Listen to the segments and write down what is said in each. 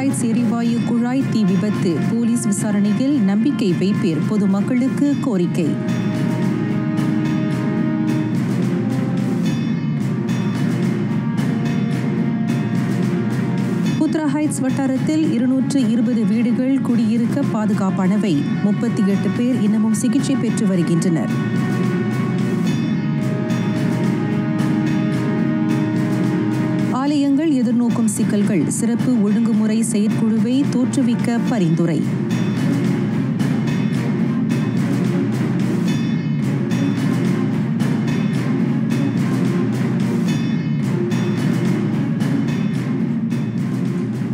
Heights எரிவாயு குழாய் தீ விபத்து போலீஸ் விசாரணையில் நம்பிக்கை வைப்பேர் பொதுமக்களுக்கு கோரிக்கை. புத்ரா ஹைட்ஸ் வட்டாரத்தில் 220 வீடுகள் குடியிருக்க பாதுகாப்பானவை. 38 பேர் இன்னமும் சிகிச்சை பெற்று வருகின்றனர். ஆலயங்கள் எதிர்நோக்கும் சிக்கல்கள், சிறப்பு ஒழுங்குமுறை செயற்குழுவை தோற்றுவிக்க பரிந்துரை.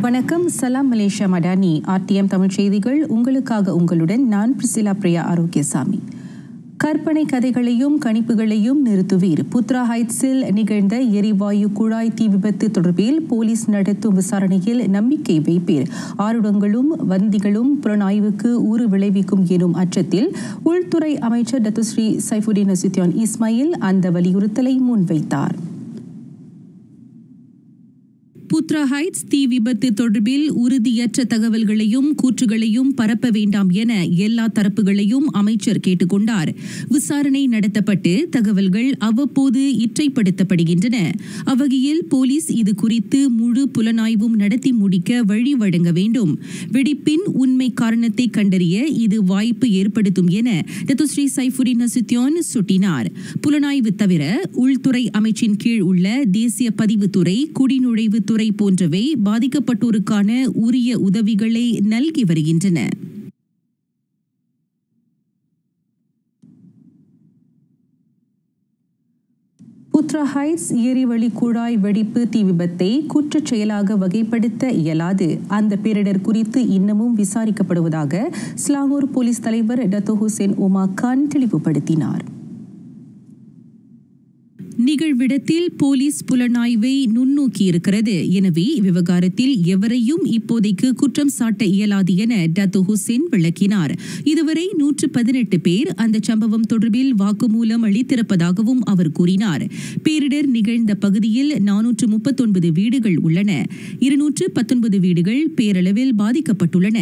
வணக்கம், சலாம் மலேசியா மடானி. ஆர்டிஎம் தமிழ் செய்திகள் உங்களுக்காக. உங்களுடன் நான் பிரிசிலா பிரியா ஆரோக்கியசாமி. கற்பனை கதைகளையும் கணிப்புகளையும் நிறுத்துவீர். புத்ரா ஹைட்ஸில் நிகழ்ந்த எரிவாயு குழாய் தீ விபத்து தொடர்பில் போலீஸ் நடத்தும் விசாரணையில் நம்பிக்கை வைப்பீர். ஆருடங்களும் வந்திகளும் புலனாய்வுக்கு ஊறு விளைவிக்கும் எனும் அச்சத்தில் உள்துறை அமைச்சர் டத்துஸ்ரீ சைஃபுடின் நசுத்தியான் இஸ்மாயில் அந்த வலியுறுத்தலை முன்வைத்தார். புத்ரா ஹைட்ஸ் தீ விபத்து தொடர்பில் உறுதியற்ற தகவல்களையும் கூற்றுகளையும் பரப்ப வேண்டாம் என எல்லா தரப்புகளையும் அமைச்சர் கேட்டுக்கொண்டார். விசாரணை நடத்தப்பட்டு தகவல்கள் அவ்வப்போது இற்றைப்படுத்தப்படுகின்றன. அவ்வகையில் போலீஸ் இது குறித்து முழு புலனாய்வும் நடத்தி முடிக்க வழி வழங்க வேண்டும். வெடிப்பின் உண்மை காரணத்தை கண்டறிய இது வாய்ப்பு ஏற்படுத்தும் என டத்துஸ்ரீ சைஃபுடின் நசுத்தியான் சுட்டினார். புலனாய்வு தவிர உள்துறை அமைச்சின் கீழ் உள்ள தேசிய பதிவுத்துறை, குடிநுழைவுத்துறை போன்றவை பாதிக்கப்பட்டோருக்கான உரிய உதவிகளை நல்கி வருகின்றன. புத்ரா ஹைட்ஸ் எரிவளி குழாய் வெடிப்பு தீ விபத்தை குற்றச் செயலாக வகைப்படுத்த இயலாது. அந்த பேரிடர் குறித்து இன்னமும் விசாரிக்கப்படுவதாக ஸ்லாங்கூர் போலீஸ் தலைவர் டத்தோ ஹுசேன் உமார் கான் தெளிவுபடுத்தினார். நிகழ்விடத்தில் போலீஸ் புலனாய்வை நுண்ணோக்கியிருக்கிறது. எனவே விவகாரத்தில் எவரையும் இப்போதைக்கு குற்றம் சாட்ட இயலாது என டத்தோ ஹுசேன் விளக்கினார். இதுவரை 118 பேர் அந்த சம்பவம் தொடர்பில் வாக்குமூலம் அளித்திருப்பதாகவும் அவர் கூறினார். பேரிடர் நிகழ்ந்த பகுதியில் 439 வீடுகள் உள்ளன. 219 வீடுகள் பேரளவில் பாதிக்கப்பட்டுள்ளன.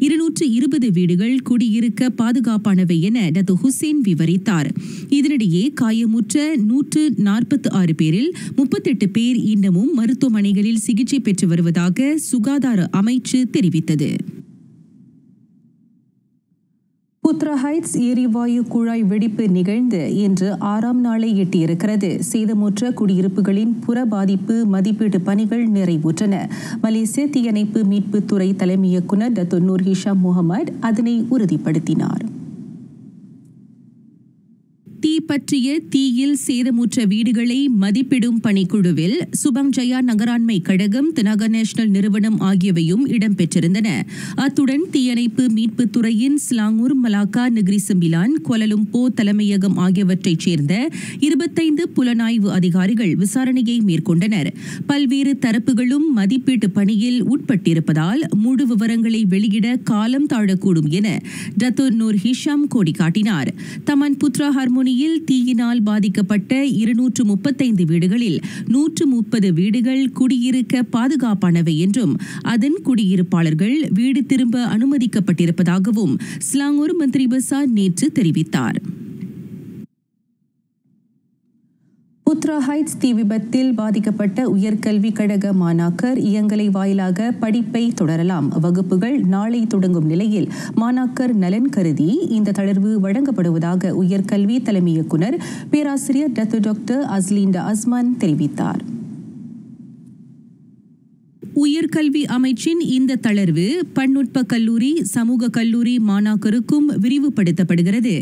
220 வீடுகள் குடியிருக்க பாதுகாப்பானவை என டத்தோ ஹுசேன் விவரித்தார். இதனிடையே காயமுற்ற 146 பேரில் 38 பேர் இன்னமும் மருத்துவமனைகளில் சிகிச்சை பெற்று வருவதாக சுகாதார அமைச்சு தெரிவித்தது. புத்ரா ஹைட்ஸ் எரிவாயு குழாய் வெடிப்பு நிகழ்ந்து இன்று 6ஆம் நாளை எட்டியிருக்கிறது. சேதமுற்ற குடியிருப்புகளின் புற பாதிப்பு மதிப்பீட்டு பணிகள் நிறைவுற்றன. மலேசிய தீயணைப்பு மீட்புத் துறை தலைமை இயக்குநர் டத்தோ நூர் ஹிஷாம் முகமது அதனை உறுதிப்படுத்தினார். தீ பற்றிய தீயில் சேதமுற்ற வீடுகளை மதிப்பிடும் பணிக்குழுவில் சுபாங் ஜயா நகராண்மை கழகம், தெனாகா நேஷனல் நிறுவனம் ஆகியவையும் இடம்பெற்றிருந்தன. அத்துடன் தீயணைப்பு மீட்புத் துறையின் ஸ்லாங்கூர், மலாக்கா, நெகிரி செம்பிலான், கோலலும்போ தலைமையகம் ஆகியவற்றைச் சேர்ந்த 25 புலனாய்வு அதிகாரிகள் விசாரணையை மேற்கொண்டனர். பல்வேறு தரப்புகளும் மதிப்பீட்டு பணியில் உட்பட்டிருப்பதால் முழு விவரங்களை வெளியிட காலம் தாழக்கூடும் என டத்தோ நூர் ஹிஷாம் கோடி காட்டினார். தமன் புத்ரா ஹார்மோனி தீயினால் பாதிக்கப்பட்ட 235 வீடுகளில் 130 வீடுகள் குடியிருக்க பாதுகாப்பானவை என்றும் அதன் குடியிருப்பாளர்கள் வீடு திரும்ப அனுமதிக்கப்பட்டிருப்பதாகவும் ஸ்லாங்கூர் மந்திரி பசார் நேற்று தெரிவித்தார். புத்ரா ஹைட்ஸ் தீ விபத்தில் பாதிக்கப்பட்ட உயர்கல்வி கழக மாணாக்கர் இயங்கலை வாயிலாக படிப்பை தொடரலாம். வகுப்புகள் நாளை தொடங்கும் நிலையில் மாணாக்கர் நலன் கருதி இந்த தளர்வு வழங்கப்படுவதாக உயர்கல்வி தலைமை இயக்குநர் பேராசிரியர் டாக்டர் அஸ்லிண்டா அஸ்மான் தெரிவித்தார். உயர்கல்வி அமைச்சின் இந்த தளர்வு பன்னுட்ப கல்லூரி, சமூக கல்லூரி மாணாக்கருக்கும் விரிவுபடுத்தப்படுகிறது.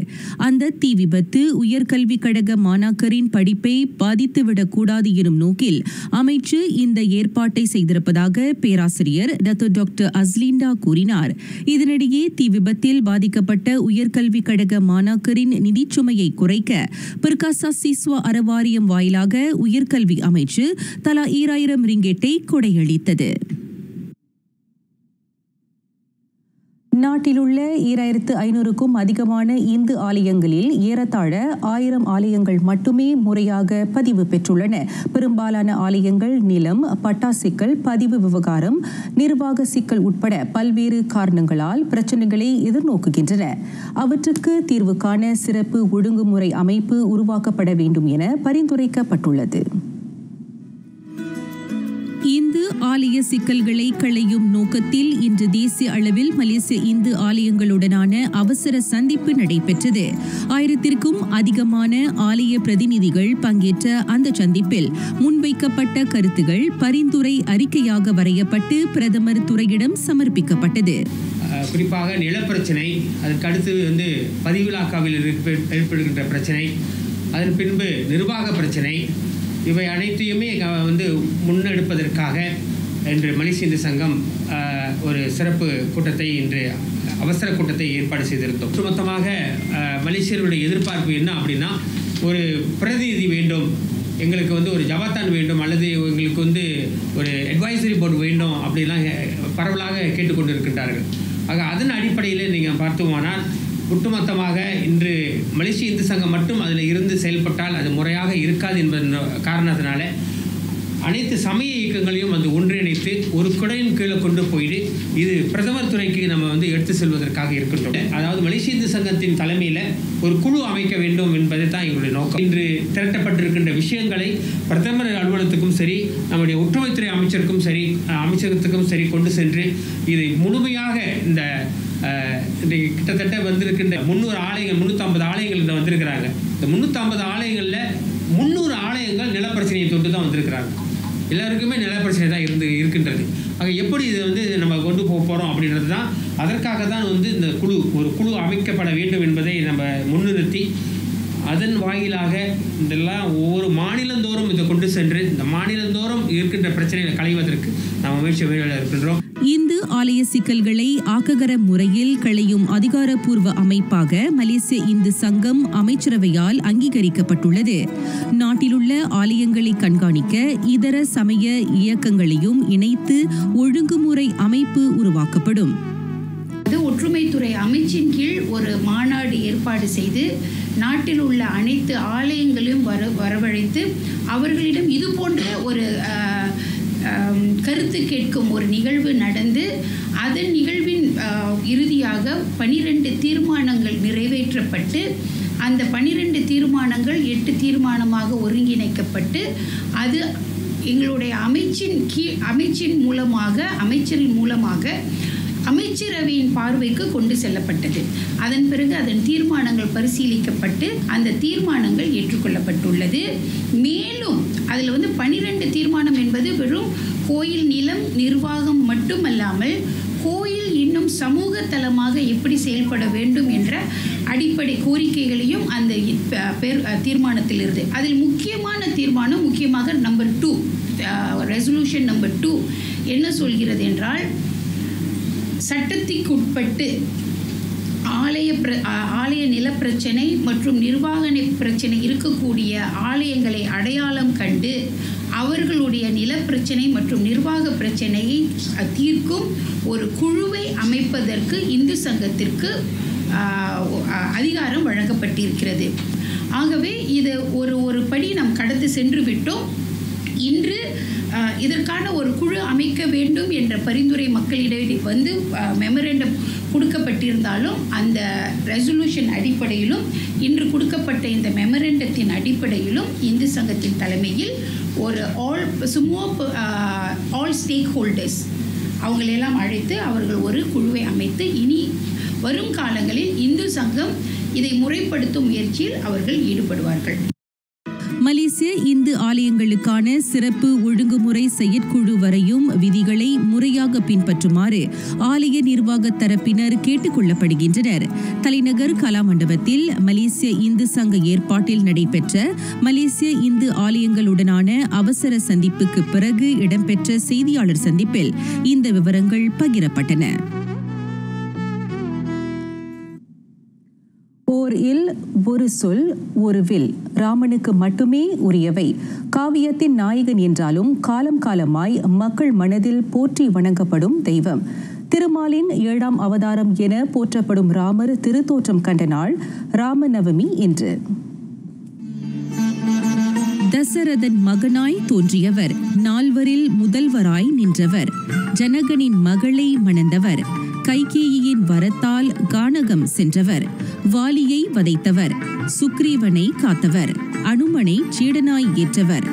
அந்த தீ விபத்து உயர்கல்வி கழக மாணாக்கரின் படிப்பை பாதித்துவிடக்கூடாது எனும் நோக்கில் அமைச்சு இந்த ஏற்பாட்டை செய்திருப்பதாக பேராசிரியர் டாக்டர் அஸ்லிண்டா கூறினார். இதனிடையே தீ விபத்தில் பாதிக்கப்பட்ட உயர்கல்வி கழக மாணாக்கரின் நிதிச்சுமையை குறைக்க பிரகாசா சிஸ்வா அறவாரியம் வாயிலாக உயர்கல்வி அமைச்சு தலா 2000 ரிங்கெட்டை கொடையளித்தது. நாட்டிலுள்ள 2500க்கும் அதிகமான இந்து ஆலயங்களில் ஏறத்தாழ 1000 ஆலயங்கள் மட்டுமே முறையாக பதிவு பெற்றுள்ளன. பெரும்பாலான ஆலயங்கள் நிலம், பட்டா சிக்கல், பதிவு விவகாரம், நிர்வாக சிக்கல் உட்பட பல்வேறு காரணங்களால் பிரச்சினைகளை எதிர்நோக்குகின்றன. அவற்றுக்கு தீர்வு காண சிறப்பு ஒழுங்குமுறை அமைப்பு உருவாக்கப்பட வேண்டும் என பரிந்துரைக்கப்பட்டுள்ளது. இந்து ஆலய சிக்கல்களை களையும் நோக்கத்தில் இன்று தேசிய அளவில் மலேசிய இந்து ஆலயங்களுடனான அவசர சந்திப்பு நடைபெற்றது. 1000க்கும் அதிகமான ஆலய பிரதிநிதிகள் பங்கேற்ற அந்த சந்திப்பில் முன்வைக்கப்பட்ட கருத்துகள் பரிந்துரை அறிக்கையாக வரையப்பட்டு பிரதமர் துறையிடம் சமர்ப்பிக்கப்பட்டது. குறிப்பாக நிலப்பிரச்சனை, அதற்கு அடுத்து பதிவிலாக்காவில் ஏற்படுகின்ற பிரச்சனை, அதன் பின்பு நிர்வாக பிரச்சனை, இவை அனைத்தையுமே முன்னெடுப்பதற்காக இன்று மலேசிய இந்து சங்கம் ஒரு சிறப்பு கூட்டத்தை இன்று அவசர கூட்டத்தை ஏற்பாடு செய்திருந்தோம். ஒட்டுமொத்தமாக மலேசியர்களுடைய எதிர்பார்ப்பு என்ன அப்படின்னா, ஒரு பிரதிநிதி வேண்டும், எங்களுக்கு ஒரு ஜவாத்தான் வேண்டும், அல்லது எங்களுக்கு ஒரு அட்வைசரி போர்டு வேண்டும் அப்படிலாம் பரவலாக கேட்டுக்கொண்டிருக்கின்றார்கள். ஆக அதன் அடிப்படையில் நீங்கள் பார்த்தோமானால் ஒட்டுமொத்தமாக இன்று மலேசிய இந்து சங்கம் மட்டும் அதில் இருந்து செயல்பட்டால் அது முறையாக இருக்காது என்பதன் காரணத்தினால அனைத்து சமய இயக்கங்களையும் ஒன்றிணைத்து ஒரு குடையின் கீழே கொண்டு போயிட்டு இது பிரதமர் துறைக்கு நம்ம எடுத்து செல்வதற்காக இருக்கின்றோம். அதாவது மலேசிய இந்து சங்கத்தின் தலைமையில் ஒரு குழு அமைக்க வேண்டும் என்பதை தான் எங்களுடைய நோக்கம். இன்று திரட்டப்பட்டிருக்கின்ற விஷயங்களை பிரதமர் அலுவலகத்துக்கும் சரி, நம்முடைய ஒற்றுமைத்துறை அமைச்சகத்துக்கும் சரி கொண்டு சென்று இதை முழுமையாக இந்த கிட்டத்தட்ட வந்திருக்கின்ற 300 ஆலயங்கள் 350 ஆலயங்கள் வந்திருக்கிறாங்க. இந்த 350 ஆலயங்களில் 300 ஆலயங்கள் நிலப்பிரச்சனையை தொட்டு தான் வந்திருக்கிறாங்க. எல்லாருக்குமே நிலப்பிரச்சனை தான் இருக்கின்றது. ஆக எப்படி இதை நம்ம கொண்டு போகிறோம் அப்படின்றது தான், அதற்காக தான் இந்த ஒரு குழு அமைக்கப்பட வேண்டும் என்பதை நம்ம முன்னிறுத்தி அதன் வாயிலாக இதெல்லாம் ஒவ்வொரு மாநிலந்தோறும் இதை கொண்டு சென்று இந்த மாநிலந்தோறும் இருக்கின்ற பிரச்சனைகளை களைவதற்கு நாம் முயற்சி இருக்கின்றோம். இந்து ஆலய சிக்கல்களை ஆக்ககர முறையில் களையும் அதிகாரப்பூர்வ அமைப்பாக மலேசிய இந்து சங்கம் அமைச்சரவையால் அங்கீகரிக்கப்பட்டுள்ளது. நாட்டிலுள்ள ஆலயங்களை கண்காணிக்க இதர சமய இயக்கங்களையும் இணைத்து ஒழுங்குமுறை அமைப்பு உருவாக்கப்படும். ஒற்றுமைத்துறை அமைச்சின் கீழ் ஒரு மாநாடு ஏற்பாடு செய்து நாட்டில் உள்ள அனைத்து ஆலயங்களையும் வரவழைத்து அவர்களிடம் இது போன்ற ஒரு கருத்து கேட்கும் ஒரு நிகழ்வு நடந்து அதன் நிகழ்வின் இறுதியாக 12 தீர்மானங்கள் நிறைவேற்றப்பட்டு அந்த 12 தீர்மானங்கள் 8 தீர்மானமாக ஒருங்கிணைக்கப்பட்டு அது எங்களுடைய அமைச்சரின் மூலமாக அமைச்சரவையின் பார்வைக்கு கொண்டு செல்லப்பட்டது. அதன் பிறகு அதன் தீர்மானங்கள் பரிசீலிக்கப்பட்டு அந்த தீர்மானங்கள் ஏற்றுக்கொள்ளப்பட்டுள்ளது. மேலும் அதில் 12 தீர்மானம் என்பது வெறும் கோயில் நிலம் நிர்வாகம் மட்டுமல்லாமல் கோயில் இன்னும் சமூக தலமாக எப்படி செயல்பட வேண்டும் என்ற அடிப்படை கோரிக்கைகளையும் அந்த தீர்மானத்தில் இருந்து அதில் முக்கியமான தீர்மானம் முக்கியமாக நம்பர் 2 ரெசல்யூஷன் நம்பர் 2 என்ன சொல்கிறது என்றால், சட்டத்திற்குட்பட்டு ஆலய நிலப்பிரச்சனை மற்றும் நிர்வாக பிரச்சனை இருக்கக்கூடிய ஆலயங்களை அடையாளம் கண்டு அவர்களுடைய நிலப்பிரச்சனை மற்றும் நிர்வாக பிரச்சனையை தீர்க்கும் ஒரு குழுவை அமைப்பதற்கு இந்து சங்கத்திற்கு அதிகாரம் வழங்கப்பட்டிருக்கிறது. ஆகவே இது ஒரு படி நாம் கடந்து சென்று விட்டோம். இன்று இதற்கான ஒரு குழு அமைக்க வேண்டும் என்ற பரிந்துரை மக்களிடையே மெமரண்டம் கொடுக்கப்பட்டிருந்தாலும் அந்த ரெசல்யூஷன் அடிப்படையிலும் இன்று கொடுக்கப்பட்ட இந்த மெமரண்டத்தின் அடிப்படையிலும் இந்து சங்கத்தின் தலைமையில் ஒரு ஆல் ஸ்டேக் ஹோல்டர்ஸ் அவங்களெல்லாம் அழைத்து அவர்கள் ஒரு குழுவை அமைத்து இனி வரும் காலங்களில் இந்து சங்கம் இதை முறைப்படுத்தும் முயற்சியில் அவர்கள் ஈடுபடுவார்கள். மலேசிய இந்து ஆலயங்களுக்கான சிறப்பு ஒழுங்குமுறை செயற்குழு வரையும் விதிகளை முறையாக பின்பற்றுமாறு ஆலய நிர்வாக தரப்பினர் கேட்டுக் கொள்ளப்படுகின்றனர். தலைநகர் கலா மண்டபத்தில் மலேசிய இந்து சங்க ஏற்பாட்டில் நடைபெற்ற மலேசிய இந்து ஆலயங்களுடனான அவசர சந்திப்புக்கு பிறகு இடம்பெற்ற செய்தியாளர் சந்திப்பில் இந்த விவரங்கள் பகிரப்பட்டன. ஓர் இல் ஒரு சொல் ஒரு வில் ராமனுக்கு மட்டுமே உரியவை. காவியத்தின் நாயகன் என்றாலும் காலம் காலமாய் மக்கள் மனதில் போற்றி வணங்கப்படும் தெய்வம். திருமாலின் 7ஆம் அவதாரம் என போற்றப்படும் ராமர் திருத்தோற்றம் கண்ட நாள் ராமநவமி என்று. தசரதன் மகனாய் தோன்றியவர், நால்வரில் முதல்வராய் நின்றவர், ஜனகனின் மகளை மணந்தவர், கைகேயியின் வரத்தால் கானகம் சென்றவர், வாலியை வதைத்தவர், சுக்ரீவனை காத்தவர், அனுமனை சீடனாய் ஏற்றவர்,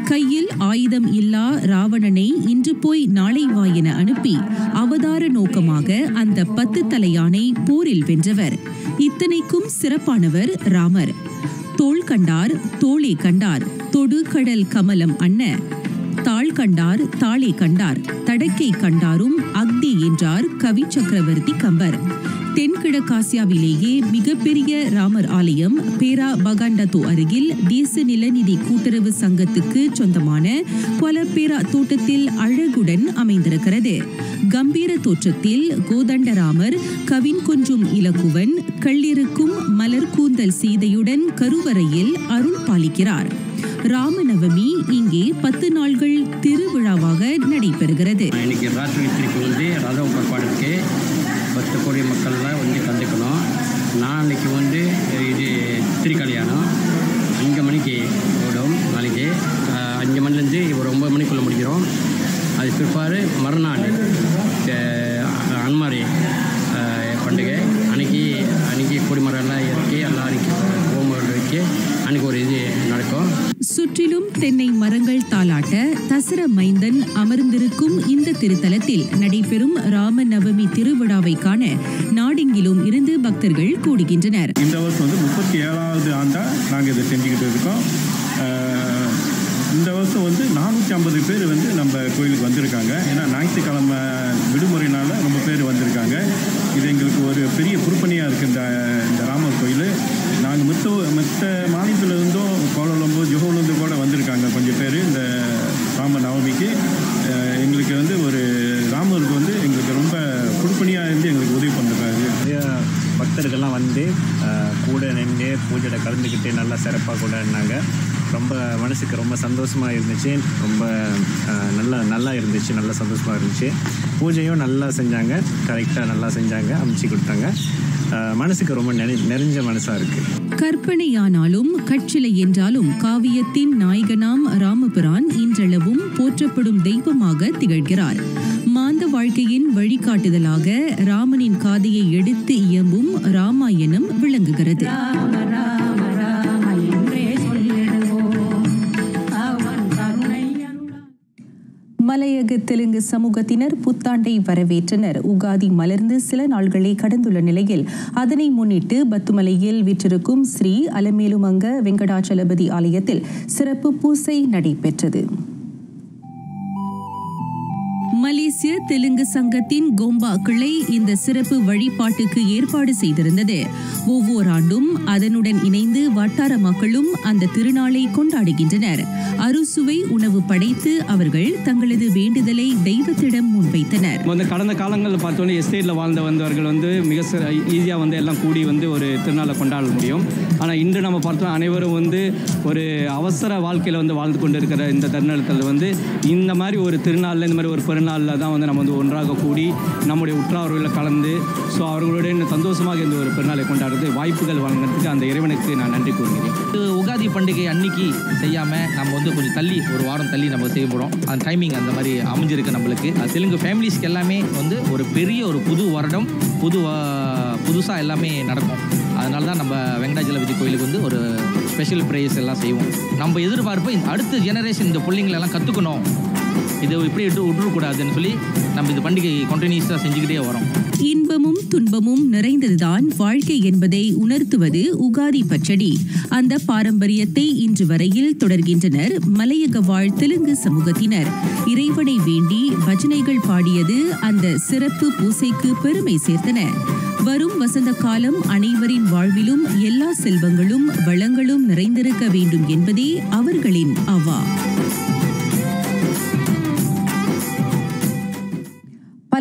கையில் ஆயுதம் இல்லா ராவணனை இன்று போய் நாளை வா என அனுப்பி அவதார நோக்கமாக அந்த 10 தலையானை போரில் வென்றவர். இத்தனைக்கும் சிறப்பானவர் ராமர். தோள் கண்டார் தோளே கண்டார், தொடு கடல் கமலம் அன்ன, தாள் கண்டார் தாளே கண்டார், தடக்கை கண்டாரும் அக்தி என்றார் கவி சக்கரவர்த்தி கம்பர். தென்கிழக்காசியாவிலேயே மிகப்பெரிய ராமர் ஆலயம் பேரா பகாண்டத்தோ அருகில் தேச நிலநிதி கூட்டுறவு சங்கத்துக்கு சொந்தமான பொலப்பேரா தோட்டத்தில் அழகுடன் அமைந்திருக்கிறது. கம்பீர தோற்றத்தில் கோதண்டராமர் கவின் கொஞ்சும் இலக்குவன் கள்ளிருக்கும் மலர் கூந்தல் சீதையுடன் கருவறையில் அருள் பாலிக்கிறார். ராமநவமி இங்கே 10 நாள்கள் திருவிழாவாக நடைபெறுகிறது. இன்னைக்கு ராத்திரி திருப்பி வந்து ரதம் புறப்பாடுக்கு 10 கோடி மக்கள்லாம் வந்து கண்டுக்கணும். நாளைக்கு வந்து இது திருக்கல்யாணம் 5 மணிக்கு ஓடும். நாளைக்கு 5 மணிலேருந்து ஒரு 9 மணிக்குள்ளே முடிக்கிறோம். அது பிற்பாடு மறுநாள் அன்மாரி பண்டிகை அன்னைக்கு கொடிமரம்லாம் இறக்கி எல்லாருக்கும் ஓமங்கள் வச்சு அன்றைக்கி ஒரு இது நடக்கும். சுற்றிலும் தென்னை மரங்கள் தாளாட்ட தசர மைந்தன் அமர்ந்திருக்கும் இந்த திருத்தலத்தில் நடைபெறும் ராமநவமி திருவிழாவை காண நாடெங்கிலும் இருந்து பக்தர்கள் கூடுகின்றனர். இந்த வருஷம் வந்து 37வது ஆண்டா நாங்கள் இதை செஞ்சுக்கிட்டு இருக்கோம். இந்த வருஷம் வந்து 450 பேர் வந்து நம்ம கோயிலுக்கு வந்திருக்காங்க. ஏன்னா ஞாயிற்றுக்கிழமை விடுமுறையினால ரொம்ப பேர் வந்திருக்காங்க. இது எங்களுக்கு ஒரு பெரிய பொறுப்பணியாக இருக்குது. இந்த ராமர் கோயில் நாங்கள் மற்ற மாநிலத்திலிருந்தும் கோலம்பூர் ஜோஹோலேருந்து கூட வந்திருக்காங்க கொஞ்சம் பேர் இந்த ராம நவமிக்கு. எங்களுக்கு வந்து ஒரு ராமருக்கு வந்து எங்களுக்கு ரொம்ப பொறுப்பணியாக இருந்து எங்களுக்கு உதவி பண்ணுறாரு. நிறைய பக்தர்கள்லாம் வந்து கூட நின்று பூஜையில் கலந்துக்கிட்டு நல்லா சிறப்பாக கொண்டாடினாங்க. ரொம்ப மனசுக்கு ரொம்ப சந்தோஷமாக இருந்துச்சு. ரொம்ப நல்லா இருந்துச்சு. நல்லா சந்தோஷமாக இருந்துச்சு. பூஜையும் நல்லா செஞ்சாங்க. கரெக்டாக நல்லா செஞ்சாங்க. அமைச்சு கொடுத்தாங்க. மனசுக்கு ரொம்ப நிறைஞ்ச மனசாக இருக்குது. கற்பனையானாலும் கற்சிலை என்றாலும் காவியத்தின் நாயகனாம் ராமபிரான் இன்றளவும் போற்றப்படும் தெய்வமாக திகழ்கிறார். மாந்த வாழ்க்கையின் வழிகாட்டுதலாக ராமனின் காதையை எடுத்து இயம்பும் ராமாயணம் விளங்குகிறது. மலையக தெலுங்கு சமூகத்தினர் புத்தாண்டை வரவேற்றனர். உகாதி மலர்ந்து சில நாள்களை கடந்துள்ள நிலையில் அதனை முன்னிட்டு பத்துமலையில் வீற்றிருக்கும் ஸ்ரீ அலமேலுமங்க வெங்கடாச்சலபதி ஆலயத்தில் சிறப்பு பூசை நடைபெற்றது. மலேசிய தெலுங்கு சங்கத்தின் கோம்பா கிளை இந்த சிறப்பு வழிபாட்டுக்கு ஏற்பாடு செய்திருந்தது. ஒவ்வொரு ஆண்டும் அதனுடன் இணைந்து வட்டார மக்களும் அந்த திருநாளை கொண்டாடுகின்றனர். அறுசுவை உணவு படைத்து அவர்கள் தங்களது வேண்டுதலை தெய்வத்திடம் முன்வைத்தனர். கடந்த காலங்களில் பார்த்தோன்னே எஸ்டேட்டில் வந்தவர்கள் வந்து மிக ஈஸியாக வந்து எல்லாம் கூடி வந்து ஒரு திருநாளை கொண்டாட முடியும். ஆனால் இன்று நம்ம பார்த்தோம் அனைவரும் வந்து ஒரு அவசர வாழ்க்கையில் வந்து வாழ்ந்து கொண்டு இருக்கிற இந்த தருணத்தில் வந்து இந்த மாதிரி ஒரு திருநாளில் இந்த மாதிரி ஒரு பெருநாளில் தான் வந்து நம்ம வந்து ஒன்றாக கூடி நம்முடைய உற்றார்களில் கலந்து ஸோ அவர்களுடைய சந்தோஷமாக இந்த ஒரு பெருநாளை கொண்டாடுறது வாய்ப்புகள் வழங்குறதுக்கு அந்த இறைவனுக்கு நான் நன்றி கூறுகிறேன். உகாதி பண்டிகை அன்னைக்கு செய்யாமல் நம்ம வந்து கொஞ்சம் தள்ளி ஒரு வாரம் தள்ளி நம்ம செய்ய போகிறோம். அந்த டைமிங் அந்த மாதிரி அமைஞ்சிருக்கு நம்மளுக்கு. தெலுங்கு ஃபேமிலிஸ்க்கு எல்லாமே வந்து ஒரு பெரிய ஒரு புது வருடம் புதுசாக எல்லாமே நடக்கும். அதனால தான் நம்ம வெங்கடாஜலபதி கோயிலுக்கு வந்து ஒரு ஸ்பெஷல் ப்ரேயர்ஸ் எல்லாம் செய்வோம். நம்ம எதிர்பார்ப்பு அடுத்த ஜெனரேஷன் இந்த பிள்ளைங்களெல்லாம் கற்றுக்கணும், இது இப்படி விட்டுறக்கூடாதுன்னு சொல்லி நம்ம இந்த பண்டிகை கண்டினியூஸாக செஞ்சுக்கிட்டே வரோம். இன்பமும் துன்பமும் நிறைந்ததுதான் வாழ்க்கை என்பதை உணர்த்துவது உகாதி பச்சடி. அந்த பாரம்பரியத்தை இன்று வரையில் தொடர்கின்றனர் மலையக வாழ் தெலுங்கு சமூகத்தினர். இறைவனை வேண்டி பஜனைகள் பாடியது அந்த சிறப்பு பூசைக்கு பெருமை சேர்த்தன. வரும் வசந்த காலம் அனைவரின் வாழ்விலும் எல்லா செல்வங்களும் வளங்களும் நிறைந்திருக்க வேண்டும் என்பதே அவர்களின் அவா.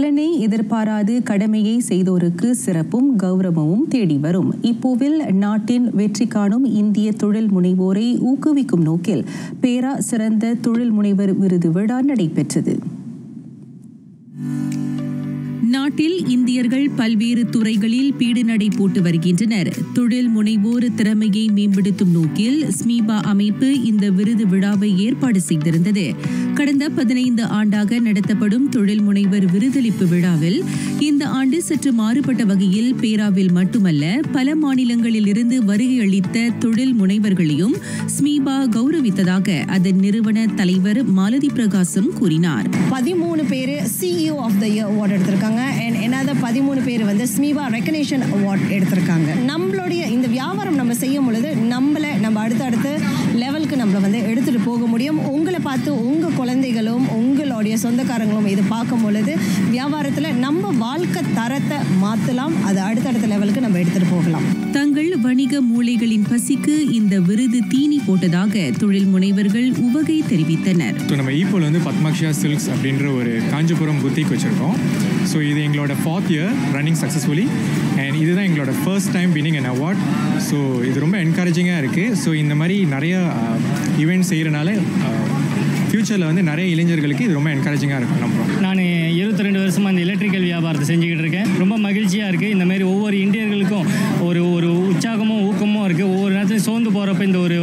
பலனை எதிர்பாராது கடமையை செய்தோருக்கு சிறப்பும் கௌரவமும் தேடி வரும். இப்போவில் நாட்டின் வெற்றி காணும் இந்திய தொழில் முனைவோரை ஊக்குவிக்கும் நோக்கில் பேரா சிறந்த தொழில் முனைவர் விருது விழா நடைபெற்றது. நாட்டில் இந்தியர்கள் பல்வேறு துறைகளில் பீடு நடை போட்டு வருகின்றனர். தொழில் முனைவோர் திறமையை மேம்படுத்தும் நோக்கில் ஸ்மீபா அமைப்பு இந்த விருது விழாவை ஏற்பாடு செய்திருந்தது. கடந்த 15 ஆண்டாக நடத்தப்படும் தொழில் முனைவர் விருதளிப்பு விழாவில் இந்த ஆண்டு சற்று மாறுபட்ட வகையில் பேராவில் மட்டுமல்ல பல மாநிலங்களில் இருந்து வருகை அளித்த தொழில் முனைவர்களையும் ஸ்மீபா கௌரவித்ததாக அதன் நிறுவன தலைவர் மாலதி பிரகாசம் கூறினார். 13 பேர் CEO of the Year award எடுத்திருக்காங்க. another 13 பேர் வந்து ஸ்மீபா ரெகக்னிஷன் அவார்ட் எடுத்திருக்காங்க. நம்மளுடைய இந்த வியாபாரம் நம்ம செய்யும் பொழுது நம்ம அடுத்த லெவலுக்கு நம்மளை வந்து எடுத்துட்டு போக முடியும். உங்களை பார்த்து உங்க குழந்தைகளும் உங்களுடைய சொந்தக்காரங்களும் இது பார்க்கும் பொழுது வியாபாரத்தில் நம்ம வாழ்க்கை தரத்தை மாற்றலாம். அது அடுத்தடுத்த லெவலுக்கு நம்ம எடுத்துட்டு போகலாம். தங்கள் வணிக மூளைகளின் பசிக்கு இந்த விருது தீனி போட்டதாக தொழில் முனைவர்கள் உவகை தெரிவித்தனர். நம்ம ஈப்போல் வந்து பத்மாக்ஷியா சில்க்ஸ் அப்படின்ற ஒரு காஞ்சிபுரம் புத்திக் வச்சுருக்கோம். ஸோ இது எங்களோட 4th year running successfully and இதுதான் எங்களோட first time winning an award. So இது ரொம்ப என்கரேஜிங்காக இருக்குது. ஸோ இந்த மாதிரி நிறைய ஈவெண்ட்ஸ் செய்கிறனால ஃப்யூச்சரில் வந்து நிறைய இளைஞர்களுக்கு இது ரொம்ப என்கரேஜிங்காக இருக்கும். நம்புகிறோம். நான் 22 வருஷமாக இந்த எலக்ட்ரிக்கல் வியாபாரத்தை செஞ்சுக்கிட்டு இருக்கேன். ரொம்ப மகிழ்ச்சியாக இருக்குது. இந்த மாதிரி ஒவ்வொரு இந்தியர்களுக்கும் ஒரு உற்சாகமும் ஊக்கமும் இருக்குது. ஒவ்வொரு நேரத்தையும் சோர்ந்து போகிறப்ப இந்த ஒரு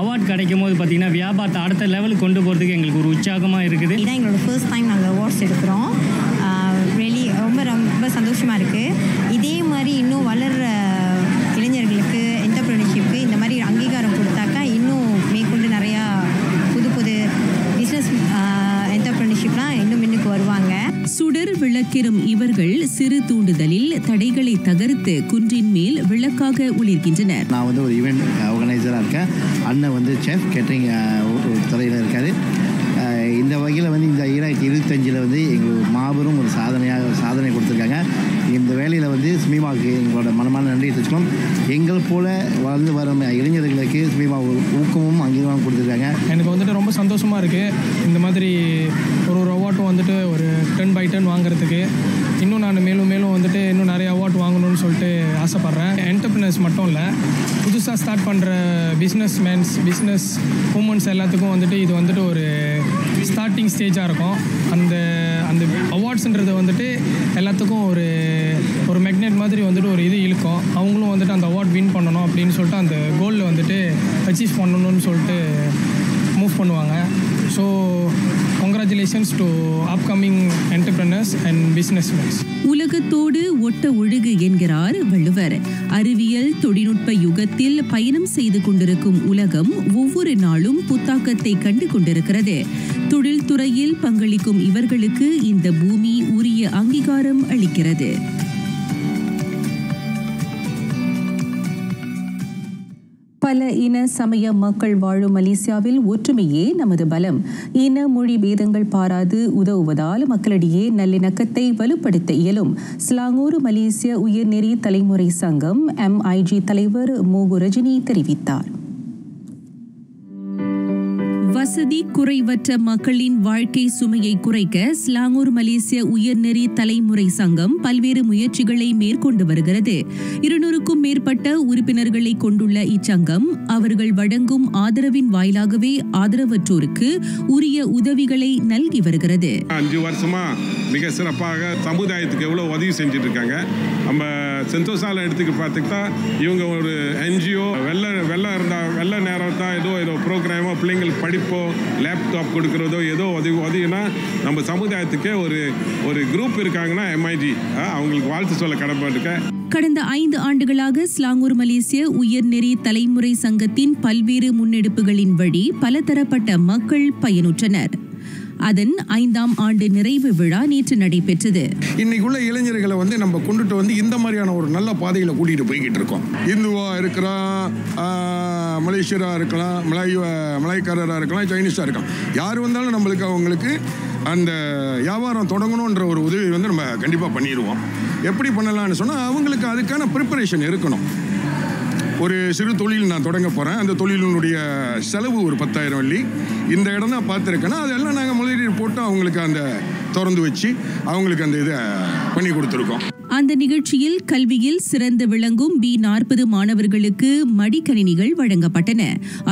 அவார்ட் கிடைக்கும் போது பார்த்திங்கன்னா வியாபாரத்தை அடுத்த லெவலுக்கு கொண்டு போகிறதுக்கு எங்களுக்கு ஒரு உற்சாகமாக இருக்குது. இதான் எங்களோட ஃபர்ஸ்ட் டைம் நாங்கள் அவார்ட்ஸ் எடுக்கிறோம். ரியலி ரொம்ப சந்தோஷமாக இருக்குது. இதே மாதிரி இன்னும் வளர்கிற இளைஞர்களுக்கு என்டர்பிரினர்ஷிப்க்கு இந்த மாதிரி அங்கீகாரம் கொடுத்தாக்கா இன்னும் மேற்கொண்டு நிறையா புது பிஸ்னஸ் என்டர்பிரினர்ஷிப்லாம் இன்னும் முன்னுக்கு வருவாங்க. சுடர் விளக்கெறும் இவர்கள் சிறு தூண்டுதலில் தடைகளை தகர்த்து குன்றின் மேல் விளக்காக ஒளிர்கின்றனர். நான் வந்து ஒரு ஈவெண்ட் ஆர்கனைசராக இருக்கேன். அண்ணன் வந்து செஃப் கேட்டரிங் துறையில் இருக்காரு. இந்த வகையில் வந்து இந்த 2025 வந்து எங்களுக்கு மாபெரும் ஒரு சாதனை கொடுத்துருக்காங்க. இந்த வேலையில் வந்து ஸ்மீமாவுக்கு எங்களோட மனமான நன்றியை தெரிவிச்சுக்கணும். எங்கள் போல் வளர்ந்து வரும் இளைஞர்களுக்கு ஸ்மீமா ஊக்கமும் அங்கீகாரம் கொடுத்துருக்காங்க. எனக்கு வந்துட்டு ரொம்ப சந்தோஷமாக இருக்குது. இந்த மாதிரி ஒரு அவார்ட்டும் வந்துட்டு ஒரு 10/10 வாங்குறதுக்கு இன்னும் நான் மேலும் வந்துட்டு இன்னும் நிறைய அவார்ட் வாங்கணும்னு சொல்லிட்டு ஆசைப்பட்றேன். என்டர்பிரினர்ஸ் மட்டும் இல்லை, புதுசாக ஸ்டார்ட் பண்ணுற பிஸ்னஸ் உமன்ஸ் எல்லாத்துக்கும் வந்துட்டு இது வந்துட்டு ஒரு ஸ்டார்டிங் ஸ்டேஜாக இருக்கும். அந்த அவார்ட்ஸுன்றது வந்துட்டு எல்லாத்துக்கும் ஒரு மேக்னெட் மாதிரி வந்துட்டு ஒரு இது இழுக்கும். அவங்களும் வந்துட்டு அந்த அவார்ட் வின் பண்ணணும் அப்படின்னு சொல்லிட்டு அந்த கோலில் வந்துட்டு அச்சீவ் பண்ணணும்னு சொல்லிட்டு மூவ் பண்ணுவாங்க. So congratulations to upcoming entrepreneurs and businessmen. உலகத்தோடு ஒட்ட ஒழுகு என்கிறார் வள்ளுவர். அறிவியல் தொழில்நுட்ப யுகத்தில் பயணம் செய்து கொண்டிருக்கும் உலகம் ஒவ்வொரு நாளும் புத்தாக்கத்தை கண்டு கொண்டிருக்கிறது. தொழில்துறையில் பங்களிக்கும் இவர்களுக்கு இந்த பூமி உரிய அங்கீகாரம் அளிக்கிறது. பல இன சமய மக்கள் வாழும் மலேசியாவில் ஒற்றுமையே நமது பலம். இன மொழி பேதங்கள் பாராது உதவுவதால் மக்களிடையே நல்லிணக்கத்தை வலுப்படுத்த இயலும். ஸ்லாங்கூர் மலேசிய உயர்நெறி தலைமுறை சங்கம் MIG தலைவர் மோகு ரஜினி தெரிவித்தார். வசதி குறைவற்ற மக்களின் வாழ்க்கை சுமையை குறைக்க ஸ்லாங்கூர் மலேசிய உயர்நெறி தலைமுறை சங்கம் பல்வேறு முயற்சிகளை மேற்கொண்டு வருகிறது. 200க்கும் மேற்பட்ட உறுப்பினர்களை கொண்டுள்ள இச்சங்கம் அவர்கள் வழங்கும் ஆதரவின் வாயிலாகவே ஆதரவற்றோருக்கு உரிய உதவிகளை நல்கி வருகிறது. 5 வருஷமா மிக சிறப்பாக சமுதாயத்துக்கு எவ்வளவு உதவி செஞ்சுட்டு இருக்காங்க. நம்ம செந்தோசால எடுத்துக்க பார்த்துக்கிட்டா இவங்க ஒரு NGO வெள்ள நேரம் தான் ஏதோ ப்ரோக்ராமோ பிள்ளைங்களுக்கு படிப்போ லேப்டாப் கொடுக்குறதோ ஏதோ உதவினா நம்ம சமுதாயத்துக்கே ஒரு குரூப் இருக்காங்கன்னா MIG அவங்களுக்கு வாழ்த்து சொல்ல கடமைப்பட்டிருக்கேன். கடந்த 5 ஆண்டுகளாக ஸ்லாங்கூர் மலேசிய உயர்நெறி தலைமுறை சங்கத்தின் பல்வேறு முன்னெடுப்புகளின் வழி பலதரப்பட்ட மக்கள் பயனுற்றனர். அதன் 5ஆம் ஆண்டு நிறைவு விழா நேற்று நடைபெற்றது. இன்னைக்குள்ள இளைஞர்களை வந்து நம்ம கொண்டுட்டு வந்து இந்த மாதிரியான ஒரு நல்ல பாதையில கூட்டிட்டு போய்கிட்டு இருக்கோம். இந்துவா இருக்கலாம், மலேசியரா இருக்கலாம், மலாய்க்காரராக இருக்கலாம், சைனீஸா இருக்கலாம், யார் வந்தாலும் நம்மளுக்கு அவங்களுக்கு அந்த வியாபாரம் தொடங்கணுன்ற ஒரு உதவி வந்து நம்ம கண்டிப்பாக பண்ணிடுவோம். எப்படி பண்ணலாம்னு சொன்னால் அவங்களுக்கு அதுக்கான ப்ரிப்பரேஷன் இருக்கணும். ஒரு சிறு தொழில் நான் தொடங்க போகிறேன். அந்த தொழிலினுடைய செலவு ஒரு 10,000 வெள்ளி. இந்த இடம் தான் பார்த்துருக்கேன்னா அதெல்லாம் நாங்கள் முதலீடு போட்டு அவங்களுக்கு அந்த திறந்து வச்சு அவங்களுக்கு அந்த இதை பண்ணி கொடுத்துருக்கோம். அந்த நிகழ்ச்சியில் கல்வியில் சிறந்து விளங்கும் B40 மாணவர்களுக்கு மடிக்கணினிகள் வழங்கப்பட்டன.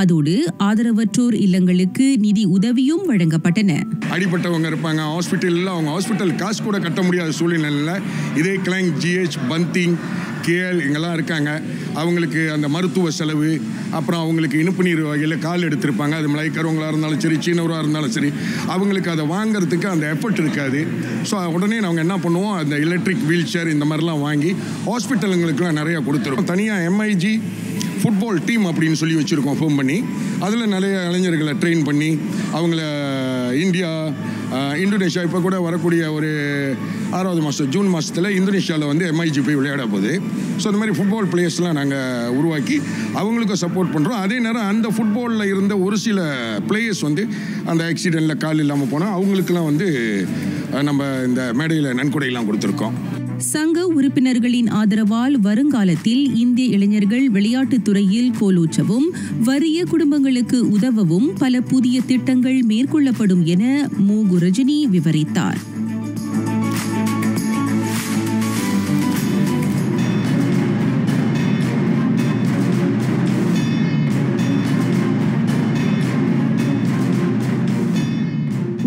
அதோடு ஆதரவற்றோர் இல்லங்களுக்கு நிதி உதவியும் வழங்கப்பட்டன. அடிப்பட்டவங்க இருப்பாங்க ஹாஸ்பிட்டலில், அவங்க ஹாஸ்பிட்டல் காசு கூட கட்ட முடியாத சூழ்நிலையில் இதே கிளைங், GH, பந்திங், KL இங்கெல்லாம் இருக்காங்க. அவங்களுக்கு அந்த மருத்துவ செலவு, அப்புறம் அவங்களுக்கு இனிப்பு நீர் வகையில் கால் எடுத்திருப்பாங்க. அது மலைக்காரவங்களாக இருந்தாலும் சரி, சீனவராக இருந்தாலும் சரி, அவங்களுக்கு அதை வாங்கிறதுக்கு அந்த எஃபர்ட் இருக்காது. ஸோ உடனே நாங்கள் என்ன பண்ணுவோம், அந்த எலக்ட்ரிக் வீல் சேர் இந்த மாதிரிலாம் வாங்கி ஹாஸ்பிட்டலுங்களுக்குலாம் நிறையா கொடுத்துருக்கோம். தனியாக MIG ஃபுட்பால் டீம் அப்படின்னு சொல்லி வச்சுருக்கோம் ஃபார்ம் பண்ணி. அதில் நிறைய இளைஞர்களை ட்ரெயின் பண்ணி அவங்கள இந்தியா, இந்தோனேஷியா, இப்போ கூட வரக்கூடிய ஒரு 6வது மாதம் ஜூன் மாதத்தில் இந்தோனேஷியாவில் வந்து MIG போய் விளையாட போகுது. ஸோ இந்த மாதிரி ஃபுட்பால் பிளேயர்ஸ்லாம் நாங்கள் உருவாக்கி அவங்களுக்கும் சப்போர்ட் பண்ணுறோம். அதே நேரம் அந்த ஃபுட்பாலில் இருந்த ஒரு சில பிளேயர்ஸ் வந்து அந்த ஆக்சிடெண்ட்டில் கால் இல்லாமல் போனால் அவங்களுக்கெல்லாம் வந்து நம்ம இந்த மேடையில் நன்கொடையெல்லாம் கொடுத்துருக்கோம். சங்க உறுப்பினர்களின் ஆதரவால் வருங்காலத்தில் இந்திய இளைஞர்கள் விளையாட்டுத் துறையில் கோலூற்றவும் வறிய குடும்பங்களுக்கு உதவவும் பல புதிய திட்டங்கள் மேற்கொள்ளப்படும் என மோகு ரஜினி விவரித்தார்.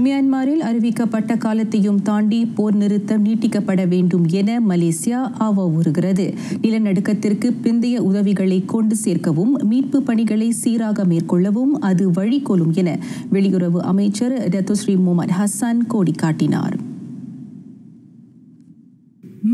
மியான்மரில் அறிவிக்கப்பட்ட காலத்தையும் தாண்டி போர் நிறுத்தம் நீட்டிக்கப்பட வேண்டும் என மலேசியா ஆவூறுகிறது. நிலநடுக்கத்திற்கு பிந்தைய உதவிகளை கொண்டு சேர்க்கவும் மீட்பு பணிகளை சீராக மேற்கொள்ளவும் அது வழிகோலும் என வெளியுறவு அமைச்சர் டத்துஸ்ரீ முகமது ஹசன் கோடி காட்டினார்.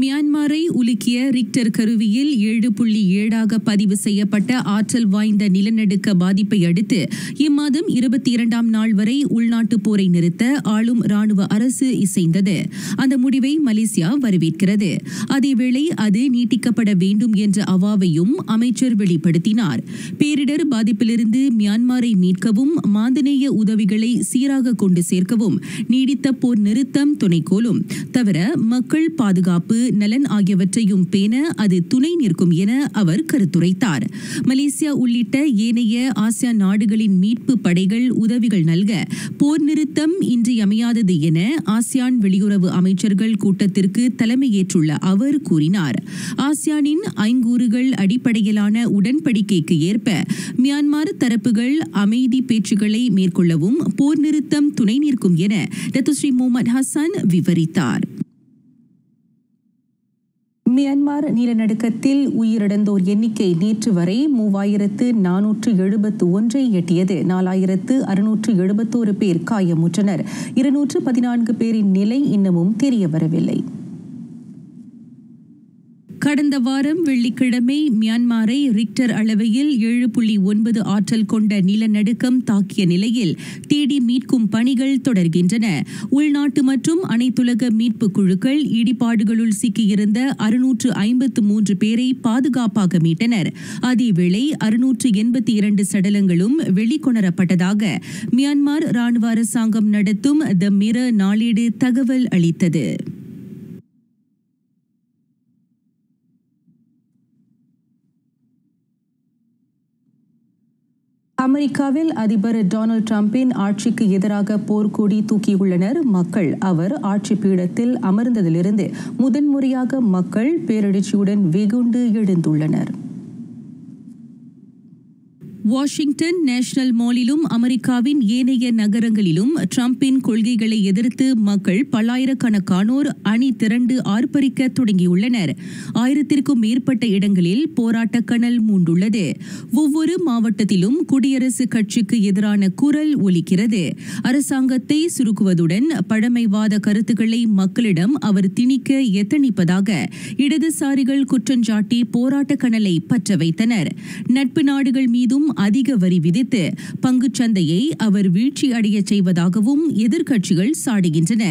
மியான்மரை உலுக்கிய ரிக்டர் கருவியில் 7.7 பதிவு செய்யப்பட்ட ஆற்றல் வாய்ந்த நிலநடுக்க பாதிப்பை அடுத்து இம்மாதம் 22ஆம் நாள் வரை உள்நாட்டு போரை நிறுத்த ஆளும் ராணுவ அரசு இசைந்தது. அந்த முடிவை மலேசியா வரவேற்கிறது. அதேவேளை அது நீட்டிக்கப்பட வேண்டும் என்ற அவாவையும் அமைச்சர் வெளிப்படுத்தினார். பேரிடர் பாதிப்பிலிருந்து மியான்மரை மீட்கவும் மாந்தநேய உதவிகளை சீராக கொண்டு சேர்க்கவும் நீடித்த போர் நிறுத்தம் துணைக்கோலும். தவிர மக்கள் பாதுகாப்பு, நலன் ஆகியவற்றையும் பேண அது துணை நிற்கும் என அவர் கருத்துரைத்தார். மலேசியா உள்ளிட்ட ஏனைய ஆசியான் நாடுகளின் மீட்பு படைகள் உதவிகள் நல்க போர் நிறுத்தம் இன்றியமையாதது என ஆசியான் வெளியுறவு அமைச்சர்கள் கூட்டத்திற்கு தலைமையேற்றுள்ள அவர் கூறினார். ஆசியானின் ஐங்கூறுகள் அடிப்படையிலான உடன்படிக்கைக்கு ஏற்ப மியான்மர் தரப்புகள் அமைதி பேச்சுக்களை மேற்கொள்ளவும் போர் நிறுத்தம் துணை நிற்கும் என டத்துஸ்ரீ முகமது ஹசன் விவரித்தார். மியான்மர் நிலநடுக்கத்தில் உயிரிழந்தோர் எண்ணிக்கை நேற்று வரை 3471 எட்டியது. 4671 பேர் காயமுற்றனர். 214 பேரின் நிலை இன்னமும் தெரியவரவில்லை. கடந்த வாரம் வெள்ளிக்கிழமை மியான்மரை ரிக்டர் அளவையில் 7.9 ஆற்றல் கொண்ட நிலநடுக்கம் தாக்கிய நிலையில் தேடி மீட்கும் பணிகள் தொடர்கின்றன. உள்நாட்டு மற்றும் அனைத்துலக மீட்பு குழுக்கள் இடிபாடுகளுள் சிக்கியிருந்த 653 பேரை பாதுகாப்பாக மீட்டனர். அதேவேளை 682 சடலங்களும் வெளிக்கொணரப்பட்டதாக மியான்மர் ராணுவ அரசாங்கம் நடத்தும் த மிரர் நாளேடு தகவல் அளித்தது. அமெரிக்காவில் அதிபர் டொனால்ட் ட்ரம்பின் ஆட்சிக்கு எதிராக போர்க்கொடி தூக்கியுள்ளனர் மக்கள். அவர் ஆட்சி பீடத்தில் அமர்ந்ததிலிருந்து முதன்முறையாக மக்கள் பேரடிச்சியுடன் வெகுண்டு எழுந்துள்ளனர். வாஷிங்டன் நேஷனல் மாலிலும் அமெரிக்காவின் ஏனைய நகரங்களிலும் ட்ரம்பின் கொள்கைகளை எதிர்த்து மக்கள் பல்லாயிரக்கணக்கானோர் அணி திரண்டு ஆர்ப்பரிக்க தொடங்கியுள்ளனர். 1000க்கும் மேற்பட்ட இடங்களில் போராட்ட கனல் மூண்டுள்ளது. ஒவ்வொரு மாவட்டத்திலும் குடியரசுக் கட்சிக்கு எதிரான குரல் ஒலிக்கிறது. அரசாங்கத்தை சுருக்குவதுடன் பழமைவாத கருத்துக்களை மக்களிடம் அவர் திணிக்க எத்தனிப்பதாக இடதுசாரிகள் குற்றஞ்சாட்டி போராட்ட கனலை பற்ற வைத்தனர். நட்பு நாடுகள் மீதும் அதிக வரி விதித்து பங்குச் சந்தையை அவர் வீழ்ச்சி அடைய செய்வதாகவும் எதிர்க்கட்சிகள் சாடுகின்றன.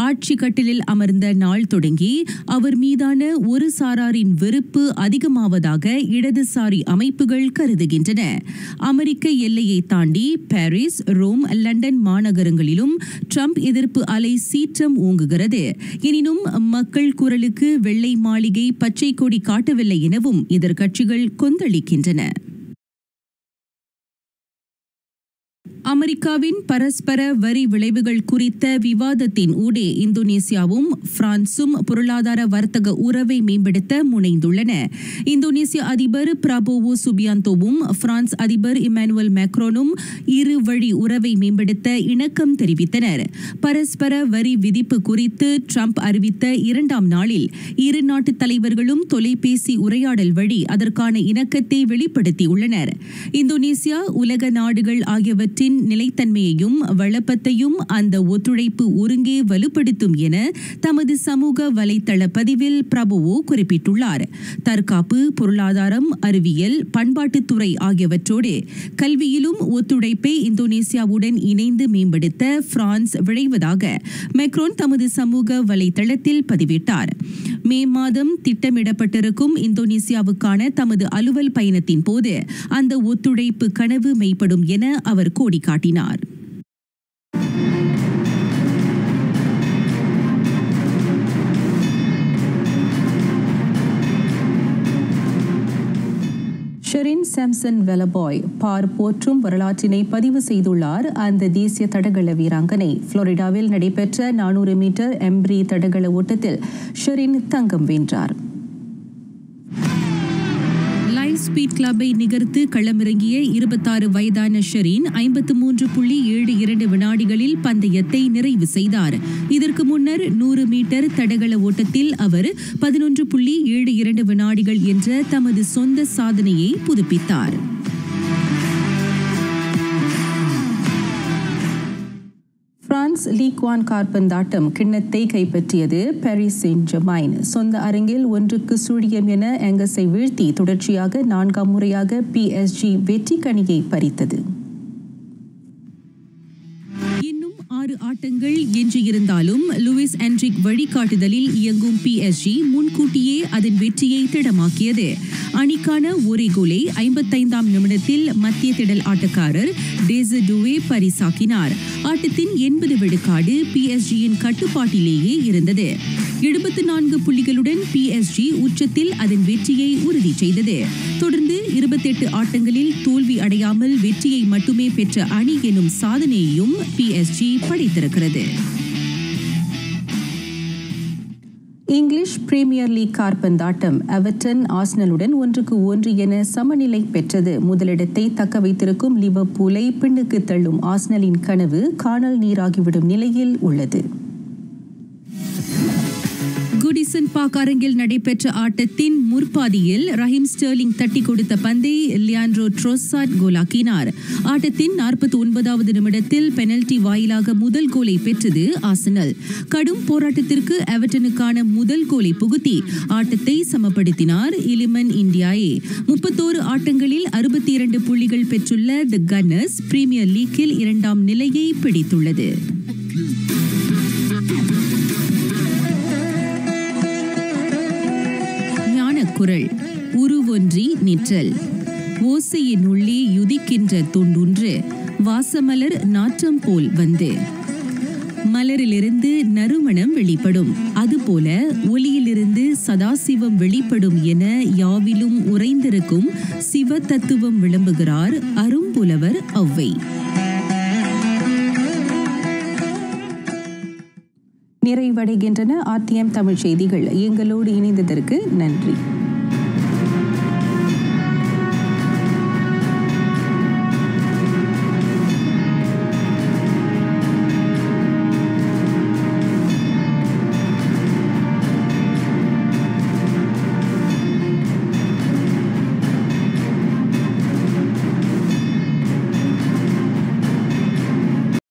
ஆட்சி கட்டிலில் அமர்ந்த நாள் தொடங்கி அவர் மீதான ஒரு சாராரின் வெறுப்பு அதிகமாவதாக இடதுசாரி அமைப்புகள் கருதுகின்றன. அமெரிக்க எல்லையை தாண்டி பாரிஸ், ரோம், லண்டன் மாநகரங்களிலும் ட்ரம்ப் எதிர்ப்பு அலை சீற்றம் ஓங்குகிறது. எனினும் மக்கள் குரலுக்கு வெள்ளை மாளிகை பச்சை கொடி காட்டவில்லை எனவும் எதிர்க்கட்சிகள் கொந்தளிக்கின்றன. அமெரிக்காவின் பரஸ்பர வரி விளைவுகள் குறித்த விவாதத்தின் ஊடே இந்தோனேசியாவும் பிரான்சும் பொருளாதார வர்த்தக உறவை மேம்படுத்த முனைந்துள்ளன. இந்தோனேசிய அதிபர் பிரபோவோ சுபியாந்தோவும் பிரான்ஸ் அதிபர் இமானுவேல் மேக்ரோனும் இரு வழி உறவை மேம்படுத்த இணக்கம் தெரிவித்தனர். பரஸ்பர வரி விதிப்பு குறித்து ட்ரம்ப் அறிவித்த 2ஆம் நாளில் இரு நாட்டு தலைவர்களும் தொலைபேசி உரையாடல் வழி அதற்கான இணக்கத்தை வெளிப்படுத்தியுள்ளனர். இந்தோனேசியா உலக நாடுகள் ஆகியவற்றின் நிலைத்தன்மையையும் வளப்பத்தையும் அந்த ஒத்துழைப்பு ஒருங்கே வலுப்படுத்தும் என தமது சமூக வலைதள பதிவில் பிரபுவோ குறிப்பிட்டுள்ளார். தற்காப்பு, பொருளாதாரம், அறிவியல், பண்பாட்டுத்துறை ஆகியவற்றோடு கல்வியிலும் ஒத்துழைப்பை இந்தோனேசியாவுடன் இணைந்து மேம்படுத்த பிரான்ஸ் விழைவதாக மேக்ரோன் தமது சமூக வலைதளத்தில் பதிவிட்டார். மே மாதம் திட்டமிடப்பட்டிருக்கும் இந்தோனேசியாவுக்கான தமது அலுவல் பயணத்தின் போது அந்த ஒத்துழைப்பு கனவு மெய்ப்படும் என அவர் கோடி காட்டினார். ஷெரின் சாம்சன் வெலபாய் பார் போற்றும் வரலாற்றினை பதிவு செய்துள்ளார். அந்த தேசிய தடகள வீராங்கனை புளோரிடாவில் நடைபெற்ற 400 மீட்டர் எம்ப்ரி தடகள ஓட்டத்தில் ஷெரின் தங்கம் வென்றார். ஸ்பீட் கிளப்பை நிகர்த்து களமிறங்கிய 26 வயதான ஷெரின் 53.72 வினாடிகளில் பந்தயத்தை நிறைவு செய்தார். இதற்கு முன்னர் 100 மீட்டர் தடகள ஓட்டத்தில் அவர் 11.72 வினாடிகள் என்ற தமது சொந்த சாதனையை புதுப்பித்தார். பிரான்ஸ் லீக் 1 காற்பந்தாட்டம் கிண்ணத்தை கைப்பற்றியது. பாரிஸ் செயின்ட் ஜெர்மைன் சொந்த அரங்கில் 1-0 என ஆங்கஸை வீழ்த்தி தொடர்ச்சியாக 4ஆம் முறையாக PSG வெற்றி கனியை பறித்தது. இன்னும் 6 ஆட்டங்கள் எஞ்சியிருந்தாலும் லூயிஸ் என்ரிக் வழிகாட்டுதலில் இயங்கும் PSG முன்கூட்டியே அதன் வெற்றியை திடமாக்கியது. அணிக்கான ஒரே கோலை 55ஆம் நிமிடத்தில் மத்திய திடல் ஆட்டக்காரர் டேசடூவே பரிசாக்கினார். ஆட்டத்தின் 80 விழுக்காடு PSG-யின் கட்டுப்பாட்டிலேயே இருந்தது. 74 புள்ளிகளுடன் PSG உச்சத்தில் அதன் வெற்றியை உறுதி செய்தது. தொடர்ந்து 28 ஆட்டங்களில் தோல்வி அடையாமல் வெற்றியை மட்டுமே பெற்ற அணி எனும் சாதனையையும் PSG படைத்திருக்கிறது. இங்கிலீஷ் பிரீமியர் லீக் காற்பந்தாட்டம் எவர்டன் ஆர்சனலுடன் 1-1 என சமநிலை பெற்றது. முதலிடத்தை தக்க வைத்திருக்கும் லிவர்பூலை பின்னுக்கு தள்ளும் ஆர்சனலின் கனவு காணல் நீராகிவிடும் நிலையில் உள்ளது. குடிசன் பார்க் அரங்கில் நடைபெற்ற ஆட்டத்தின் முற்பாதியில் ரஹீம் ஸ்டெர்லிங் தட்டி கொடுத்த பந்தை லியாண்ட்ரோ ட்ரோசாட் கோலாக்கினார். ஆட்டத்தின் 49வது நிமிடத்தில் பெனல்டி வாயிலாக முதல் கோலை பெற்றது ஆர்சனல். கடும் போராட்டத்திற்கு எவர்டனுக்கான முதல் கோலை புகுத்தி ஆட்டத்தை சமப்படுத்தினார் இலிமன் இந்தியாயே. 31 ஆட்டங்களில் 62 புள்ளிகள் பெற்றுள்ள தி கன்னர்ஸ் பிரீமியர் லீக்கில் 2ஆம் நிலையை பிடித்துள்ளது. குரல் உருவொன்றி நிற்றல் ஓசையின் உள்ளே யுதிக்கின்ற தொண்டொன்று வாசமலர் நாற்றம் போல் வந்து மலரிலிருந்து நறுமணம் வெளிப்படும், அதுபோல ஒளியிலிருந்து சதாசிவம் வெளிப்படும் என யாவிலும் உறைந்திருக்கும் சிவ தத்துவம் விளம்புகிறார் அரும்புலவர் ஔவை. நிறைவடைகின்றன RTM தமிழ் செய்திகள். எங்களோடு இணைந்ததற்கு நன்றி.